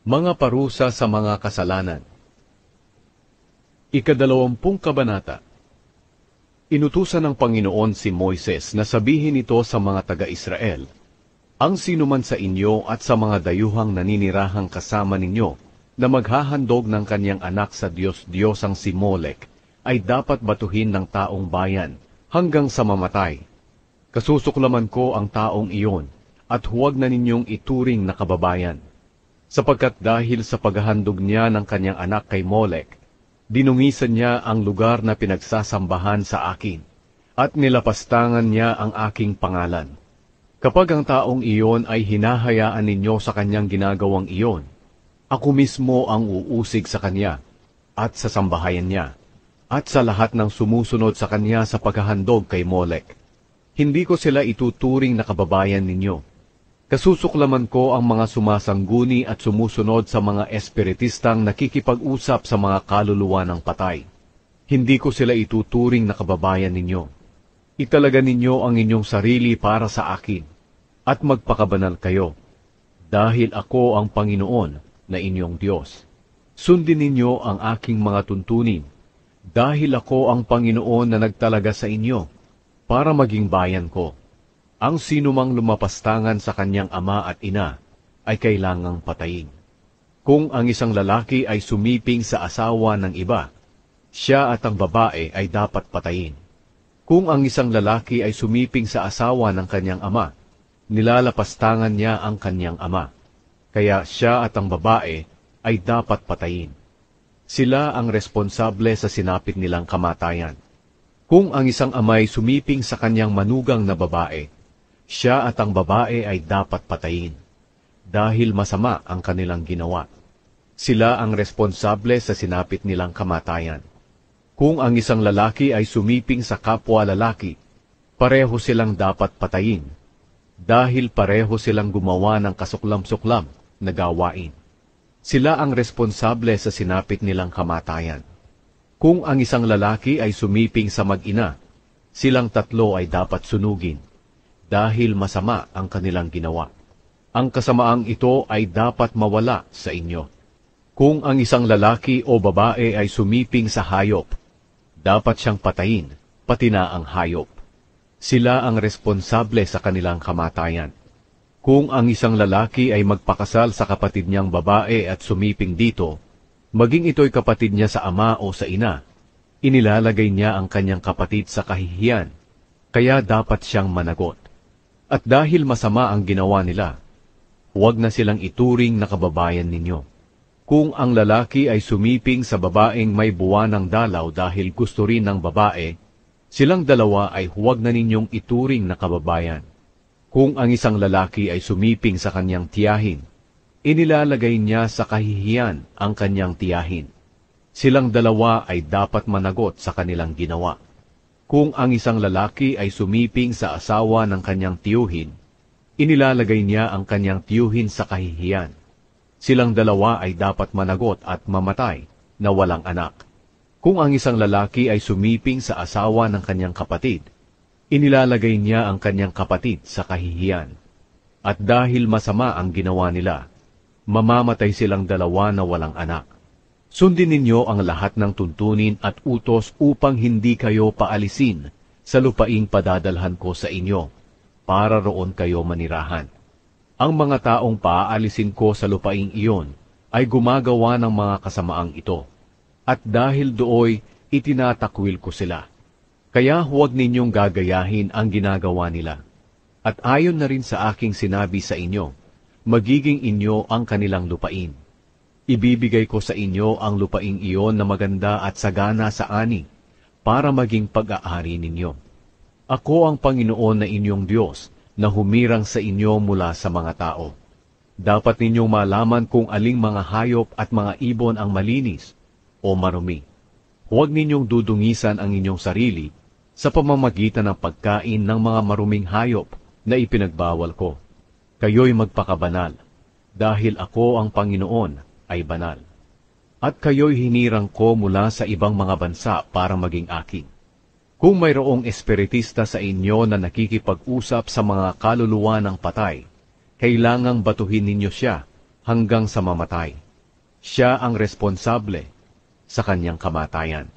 Mga parusa sa mga kasalanan. Ika-20 kabanata. Inutusan ng Panginoon si Moises na sabihin ito sa mga taga-Israel, ang sinuman sa inyo at sa mga dayuhang naninirahang kasama ninyo na maghahandog ng kanyang anak sa Diyos-Diyosang si Molek ay dapat batuhin ng taong bayan hanggang sa mamatay. Kasusuklaman ko ang taong iyon at huwag na ninyong ituring na kababayan. Sapagkat dahil sa paghahandog niya ng kanyang anak kay Molek, dinungisan niya ang lugar na pinagsasambahan sa akin, at nilapastangan niya ang aking pangalan. Kapag ang taong iyon ay hinahayaan ninyo sa kanyang ginagawang iyon, ako mismo ang uusig sa kanya, at sa sambahayan niya, at sa lahat ng sumusunod sa kanya sa paghahandog kay Molek. Hindi ko sila ituturing na kababayan ninyo. Kasusuklaman ko ang mga sumasangguni at sumusunod sa mga espiritistang nakikipag-usap sa mga kaluluwa ng patay. Hindi ko sila ituturing na kababayan ninyo. Italaga ninyo ang inyong sarili para sa akin, at magpakabanal kayo, dahil ako ang Panginoon na inyong Diyos. Sundin ninyo ang aking mga tuntunin, dahil ako ang Panginoon na nagtalaga sa inyo, para maging bayan ko. Ang sinumang lumapastangan sa kanyang ama at ina ay kailangang patayin. Kung ang isang lalaki ay sumiping sa asawa ng iba, siya at ang babae ay dapat patayin. Kung ang isang lalaki ay sumiping sa asawa ng kanyang ama, nilalapastangan niya ang kanyang ama. Kaya siya at ang babae ay dapat patayin. Sila ang responsable sa sinapit nilang kamatayan. Kung ang isang amay sumiping sa kanyang manugang na babae, siya at ang babae ay dapat patayin, dahil masama ang kanilang ginawa. Sila ang responsable sa sinapit nilang kamatayan. Kung ang isang lalaki ay sumiping sa kapwa lalaki, pareho silang dapat patayin, dahil pareho silang gumawa ng kasuklam-suklam na gawain. Sila ang responsable sa sinapit nilang kamatayan. Kung ang isang lalaki ay sumiping sa mag-ina, silang tatlo ay dapat sunugin, dahil masama ang kanilang ginawa. Ang kasamaang ito ay dapat mawala sa inyo. Kung ang isang lalaki o babae ay sumiping sa hayop, dapat siyang patayin, pati na ang hayop. Sila ang responsable sa kanilang kamatayan. Kung ang isang lalaki ay magpakasal sa kapatid niyang babae at sumiping dito, maging ito'y kapatid niya sa ama o sa ina, inilalagay niya ang kanyang kapatid sa kahihiyan, kaya dapat siyang managot. At dahil masama ang ginawa nila, huwag na silang ituring na kababayan ninyo. Kung ang lalaki ay sumiping sa babaeng may buwanang dalaw dahil gusto rin ng babae, silang dalawa ay huwag na ninyong ituring na kababayan. Kung ang isang lalaki ay sumiping sa kanyang tiyahin, inilalagay niya sa kahihiyan ang kanyang tiyahin. Silang dalawa ay dapat managot sa kanilang ginawa. Kung ang isang lalaki ay sumiping sa asawa ng kanyang tiyuhin, inilalagay niya ang kanyang tiyuhin sa kahihiyan. Silang dalawa ay dapat managot at mamatay na walang anak. Kung ang isang lalaki ay sumiping sa asawa ng kanyang kapatid, inilalagay niya ang kanyang kapatid sa kahihiyan. At dahil masama ang ginawa nila, mamamatay silang dalawa na walang anak. Sundin ninyo ang lahat ng tuntunin at utos upang hindi kayo paalisin sa lupaing padadalhan ko sa inyo, para roon kayo manirahan. Ang mga taong paaalisin ko sa lupaing iyon ay gumagawa ng mga kasamaang ito, at dahil dooy itinatakwil ko sila. Kaya huwag ninyong gagayahin ang ginagawa nila. At ayon na rin sa aking sinabi sa inyo, magiging inyo ang kanilang lupain. Ibibigay ko sa inyo ang lupaing iyon na maganda at sagana sa ani, para maging pag-aari ninyo. Ako ang Panginoon na inyong Diyos, na humirang sa inyo mula sa mga tao. Dapat ninyong malaman kung aling mga hayop at mga ibon ang malinis o marumi. Huwag ninyong dudungisan ang inyong sarili sa pamamagitan ng pagkain ng mga maruming hayop na ipinagbawal ko. Kayo'y magpakabanal, dahil ako ang Panginoon ay banal. At kayo'y hinirang ko mula sa ibang mga bansa para maging akin. Kung mayroong espiritista sa inyo na nakikipag-usap sa mga kaluluwa ng patay, kailangang batuhin ninyo siya hanggang sa mamatay. Siya ang responsable sa kanyang kamatayan.